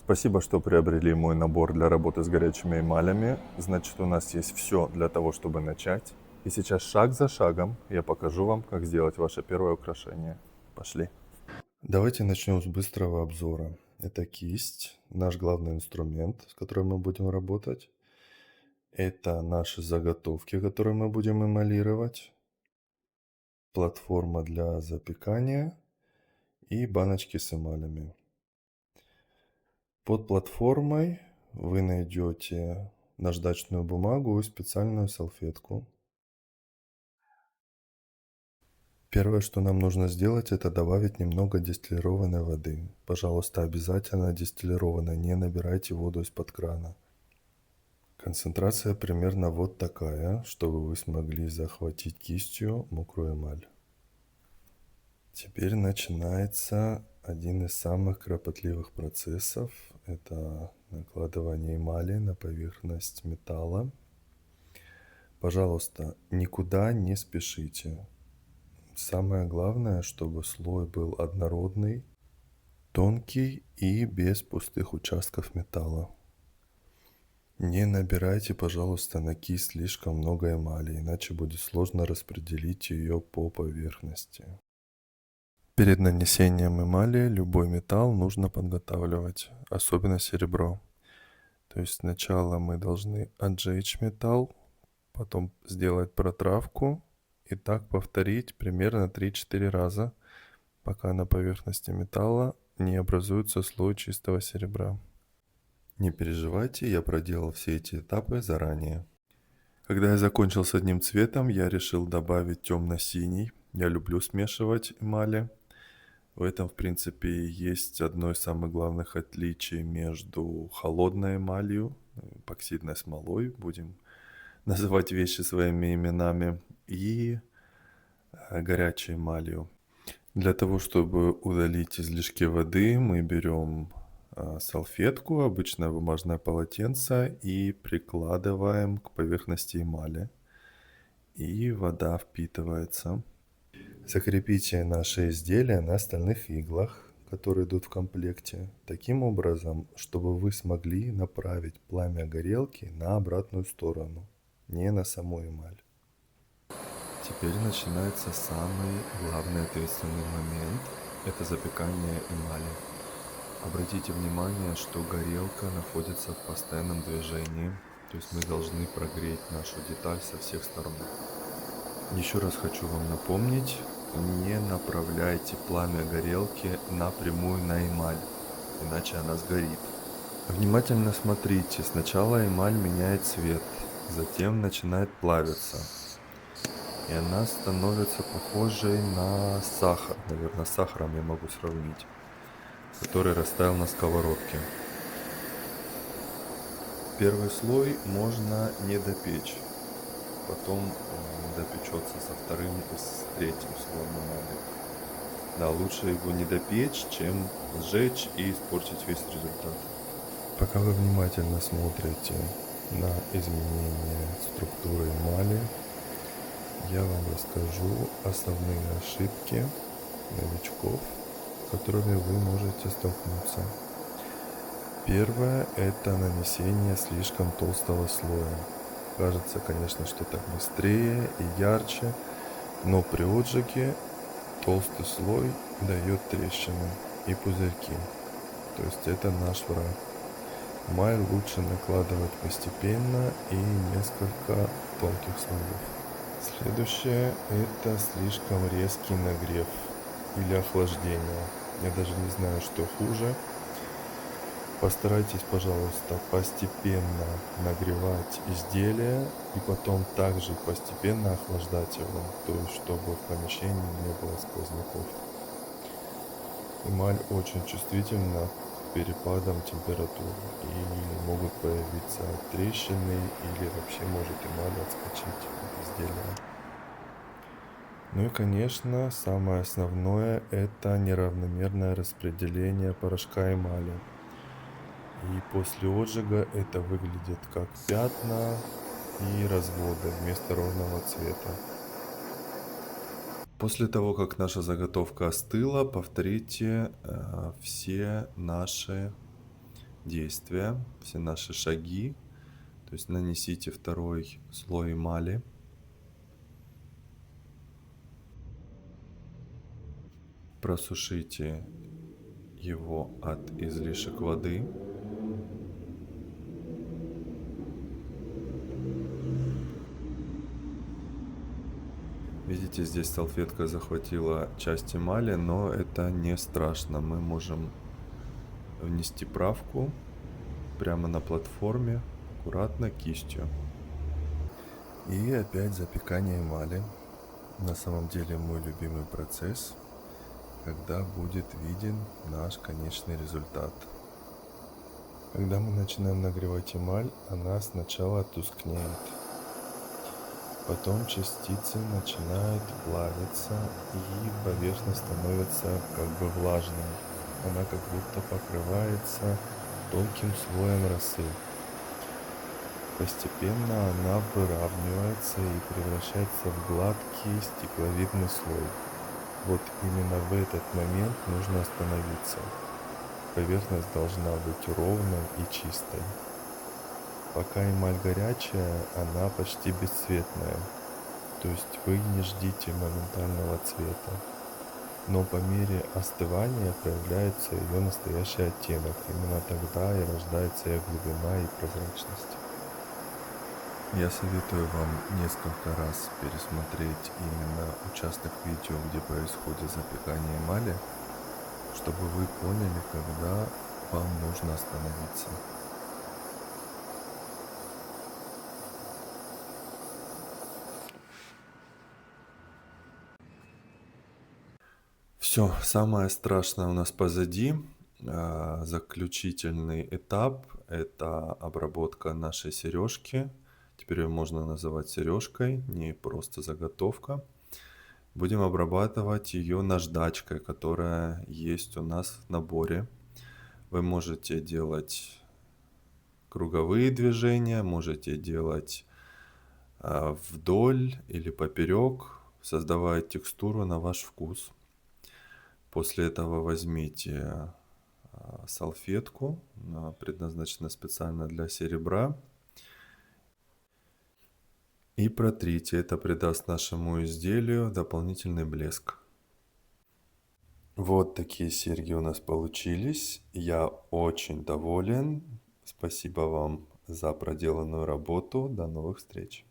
Спасибо, что приобрели мой набор для работы с горячими эмалями. Значит, у нас есть все для того, чтобы начать. И сейчас шаг за шагом я покажу вам, как сделать ваше первое украшение. Пошли. Давайте начнем с быстрого обзора. Это кисть, наш главный инструмент, с которым мы будем работать. Это наши заготовки, которые мы будем эмалировать. Платформа для запекания и баночки с эмалями. Под платформой вы найдете наждачную бумагу и специальную салфетку. Первое, что нам нужно сделать, это добавить немного дистиллированной воды. Пожалуйста, обязательно дистиллированной, не набирайте воду из-под крана. Концентрация примерно вот такая, чтобы вы смогли захватить кистью мокрую эмаль. Теперь начинается один из самых кропотливых процессов. Это накладывание эмали на поверхность металла. Пожалуйста, никуда не спешите. Самое главное, чтобы слой был однородный, тонкий и без пустых участков металла. Не набирайте, пожалуйста, на кисть слишком много эмали, иначе будет сложно распределить ее по поверхности. Перед нанесением эмали любой металл нужно подготавливать, особенно серебро. То есть сначала мы должны отжечь металл, потом сделать протравку и так повторить примерно 3-4 раза, пока на поверхности металла не образуется слой чистого серебра. Не переживайте, я проделал все эти этапы заранее. Когда я закончил с одним цветом, я решил добавить темно-синий. Я люблю смешивать эмали. В этом, в принципе, есть одно из самых главных отличий между холодной эмалью, эпоксидной смолой, будем называть вещи своими именами, и горячей эмалью. Для того, чтобы удалить излишки воды, мы берем салфетку, обычное бумажное полотенце, и прикладываем к поверхности эмали. И вода впитывается. Закрепите наши изделия на стальных иглах, которые идут в комплекте, таким образом, чтобы вы смогли направить пламя горелки на обратную сторону, не на саму эмаль. Теперь начинается самый главный ответственный момент – это запекание эмали. Обратите внимание, что горелка находится в постоянном движении, то есть мы должны прогреть нашу деталь со всех сторон. Еще раз хочу вам напомнить, не направляйте пламя горелки напрямую на эмаль, иначе она сгорит. Внимательно смотрите, сначала эмаль меняет цвет, затем начинает плавиться. И она становится похожей на сахар, наверное, с сахаром я могу сравнить, который растаял на сковородке. Первый слой можно не допечь, потом допечется со вторым и с третьим слоем эмали. Да, лучше его не допечь, чем сжечь и испортить весь результат. Пока вы внимательно смотрите на изменение структуры эмали, я вам расскажу основные ошибки новичков, с которыми вы можете столкнуться. Первое – это нанесение слишком толстого слоя. Кажется, конечно, что так быстрее и ярче, но при отжиге толстый слой дает трещины и пузырьки. То есть это наш враг. Эмаль лучше накладывать постепенно и несколько тонких слоев. Следующее – это слишком резкий нагрев или охлаждение. Я даже не знаю, что хуже. Постарайтесь, пожалуйста, постепенно нагревать изделие и потом также постепенно охлаждать его, то есть чтобы в помещении не было сквозняков. Эмаль очень чувствительна к перепадам температур и могут появиться трещины или вообще может эмаль отскочить от изделия. Ну и, конечно, самое основное – это неравномерное распределение порошка эмали. И после отжига это выглядит как пятна и разводы вместо ровного цвета. После того, как наша заготовка остыла, повторите все наши действия, все наши шаги. То есть нанесите второй слой эмали. Просушите его от излишек воды. Видите, здесь салфетка захватила часть эмали, но это не страшно. Мы можем внести правку прямо на платформе, аккуратно кистью. И опять запекание эмали. На самом деле мой любимый процесс, когда будет виден наш конечный результат. Когда мы начинаем нагревать эмаль, она сначала тускнеет. Потом частицы начинают плавиться, и поверхность становится как бы влажной. Она как будто покрывается тонким слоем росы. Постепенно она выравнивается и превращается в гладкий стекловидный слой. Вот именно в этот момент нужно остановиться. Поверхность должна быть ровной и чистой. Пока эмаль горячая, она почти бесцветная. То есть вы не ждите моментального цвета. Но по мере остывания проявляется ее настоящий оттенок. Именно тогда и рождается ее глубина и прозрачность. Я советую вам несколько раз пересмотреть именно участок видео, где происходит запекание эмали, чтобы вы поняли, когда вам нужно остановиться. Все, самое страшное у нас позади. Заключительный этап — это обработка нашей сережки. Теперь ее можно называть сережкой, не просто заготовка. Будем обрабатывать ее наждачкой, которая есть у нас в наборе. Вы можете делать круговые движения, можете делать вдоль или поперек, создавая текстуру на ваш вкус. После этого возьмите салфетку, она предназначена специально для серебра, и протрите. Это придаст нашему изделию дополнительный блеск. Вот такие серьги у нас получились. Я очень доволен. Спасибо вам за проделанную работу. До новых встреч.